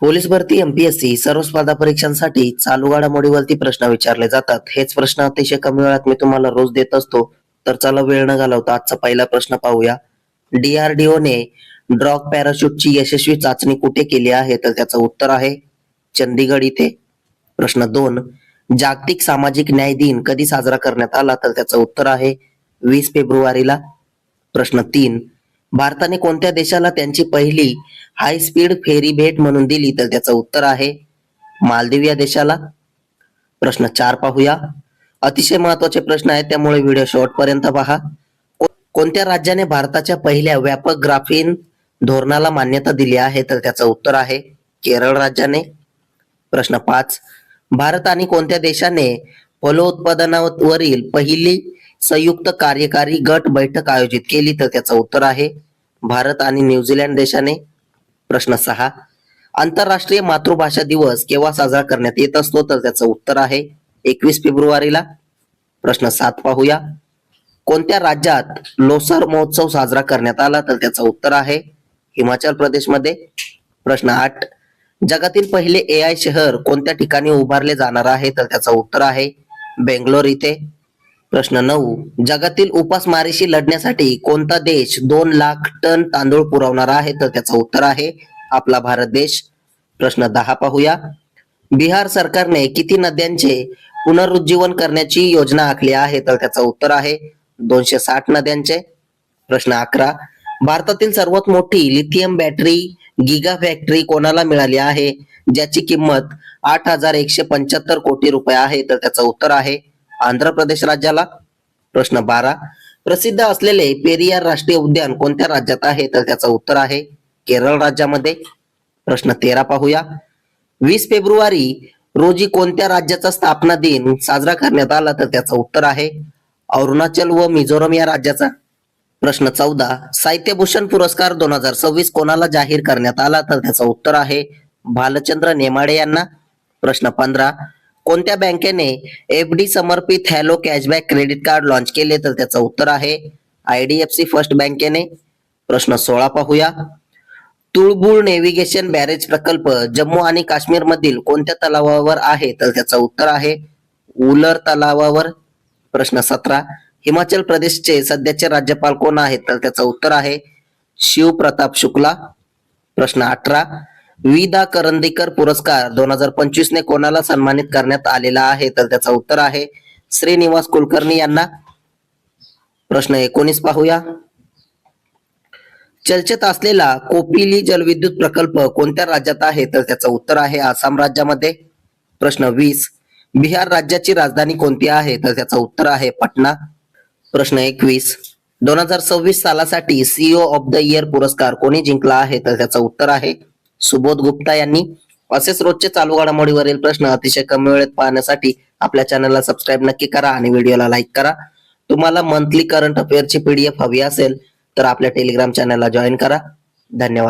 Police भरती MPSC सर्व स्पर्धा परीक्षांसाठी चालू घडामोडीवरती प्रश्न विचारले जातात. हेच प्रश्न अतिशय कमी वेळात मी तुम्हाला रोज देत असतो. तर चला वेळ न घालवता आजचा पहिला प्रश्न पाहूया. डीआरडीओने ड्रॉग पॅराशूटची यशस्वी चाचणी कुठे केली आहे? तर त्याचं उत्तर आहे चंदीगड इथे. प्रश्न 2, जागतिक सामाजिक न्याय दिन कधी साजरा करण्यात आला? तर त्याचं उत्तर आहे 20 फेब्रुवारीला. प्रश्न 3, भारताने कोणत्या देशाला त्यांची पहिली हाय स्पीड फेरी भेट म्हणून दिली? तर त्याचं उत्तर आहे मालदीव या देशाला. प्रश्न 4 पाहूया. अतिशय महत्वाचे प्रश्न आहेत, त्यामुळे व्हिडिओ शेवटपर्यंत पहा. कोणत्या राज्याने भारताच्या पहिल्या व्यापक ग्राफीन धोरणाला मान्यता दिली आहे? तर त्याचं उत्तर आहे केरळ राज्याने. प्रश्न 5, भारत आणि कोणत्या देशाने फलोत्पादनावरील पहिली संयुक्त कार्यकारी गट बैठक आयोजित केली? तर त्याचं उत्तर आहे भारत आणि न्यूझीलंड देशाने. प्रश्न 6, आंतरराष्ट्रीय मातृभाषा दिवस केव्हा साजरा करण्यात येत असतो? तर त्याचं उत्तर आहे 21 फेब्रुवारीला. प्रश्न 7 पाहूया. कोणत्या राज्यात लोसार महोत्सव साजरा करण्यात आला? तर त्याचं उत्तर आहे हिमाचल प्रदेशमध्ये. प्रश्न 8, जगातील पहिले एआय शहर कोणत्या ठिकाणी उभारले जाणार आहे? तर त्याचं उत्तर आहे बेंगलोर इथे. प्रश्न 9, जगातील उपासमारीशी लढण्यासाठी कोणता देश 2 लाख टन तांदूळ पुरवणार आहे? तर त्याचं उत्तर आहे आपला भारत देश. प्रश्न 10 पाहूया. बिहार सरकारने किती नद्यांचे पुनरुज्जीवन करण्याची योजना आखली आहे? तर त्याचं उत्तर आहे 260 नद्यांचे. प्रश्न 11, भारतातील सर्वात मोठी लिथियम बॅटरी गिगा फॅक्टरी कोणाला मिळाली आहे, ज्याची किंमत 8,175 कोटी रुपये आहे? तर त्याचं उत्तर आहे आंध्र प्रदेश राज्याला. प्रश्न 12, प्रसिद्ध असलेले पेरियार राष्ट्रीय उद्यान कोणत्या राज्यात आहे? तर त्याचं उत्तर आहे केरळ राज्यामध्ये. प्रश्न 13 पाहूया. 20 फेब्रुवारी रोजी कोणत्या राज्याचा स्थापना दिन साजरा करण्यात आला? तर त्याचं उत्तर आहे अरुणाचल व मिझोरम या राज्याचा. प्रश्न 14, साहित्यभूषण पुरस्कार 2026 कोणाला जाहीर करण्यात आला? तर त्याचं उत्तर आहे भालचंद्र नेमाडे यांना. प्रश्न 15, कोणत्या बँकेने एफडी समर्पित hello cashback credit card launch केले? तर त्याचं उत्तर आहे आयडीएफसी फर्स्ट बँकेने. प्रश्न 16 पाहूया. तुळबुळ नेव्हिगेशन बॅरेज प्रकल्प जम्मू आणि काश्मीर मधील कोणत्या तलावावर आहे? तर त्याचं उत्तर आहे उलर तलावावर. प्रश्न 17, हिमाचल प्रदेशचे सध्याचे राज्यपाल कोण आहेत? तर त्याचं उत्तर आहे शिव प्रताप शुक्ला. प्रश्न 18, विदा करंदीकर पुरस्कार 2025 ने कोणाला सन्मानित करण्यात आलेला आहे? तर त्याचं उत्तर आहे श्रीनिवास कुलकर्णी यांना. प्रश्न 19 पाहूया. चर्चेत असलेला कोपिली जलविद्युत प्रकल्प कोणत्या राज्यात आहे? तर त्याचं उत्तर आहे आसाम राज्यामध्ये. प्रश्न 20, बिहार राज्याची राजधानी कोणती आहे? तर त्याचं उत्तर आहे पटना. प्रश्न 21, 2026 सालासाठी सीईओ ऑफ द इयर पुरस्कार कोणी जिंकला आहे? तर त्याचं उत्तर आहे सुबोध गुप्ता यांनी. असेच रोजचे चालू घडामोडीवरील प्रश्न अतिशय कमी वेळेत पाहण्यासाठी आपल्या चॅनलला सबस्क्राईब नक्की करा आणि व्हिडिओला लाईक करा. तुम्हाला मंथली करंट अफेअरची पीडीएफ हवी असेल तर आपल्या टेलिग्राम चॅनलला जॉईन करा. धन्यवाद.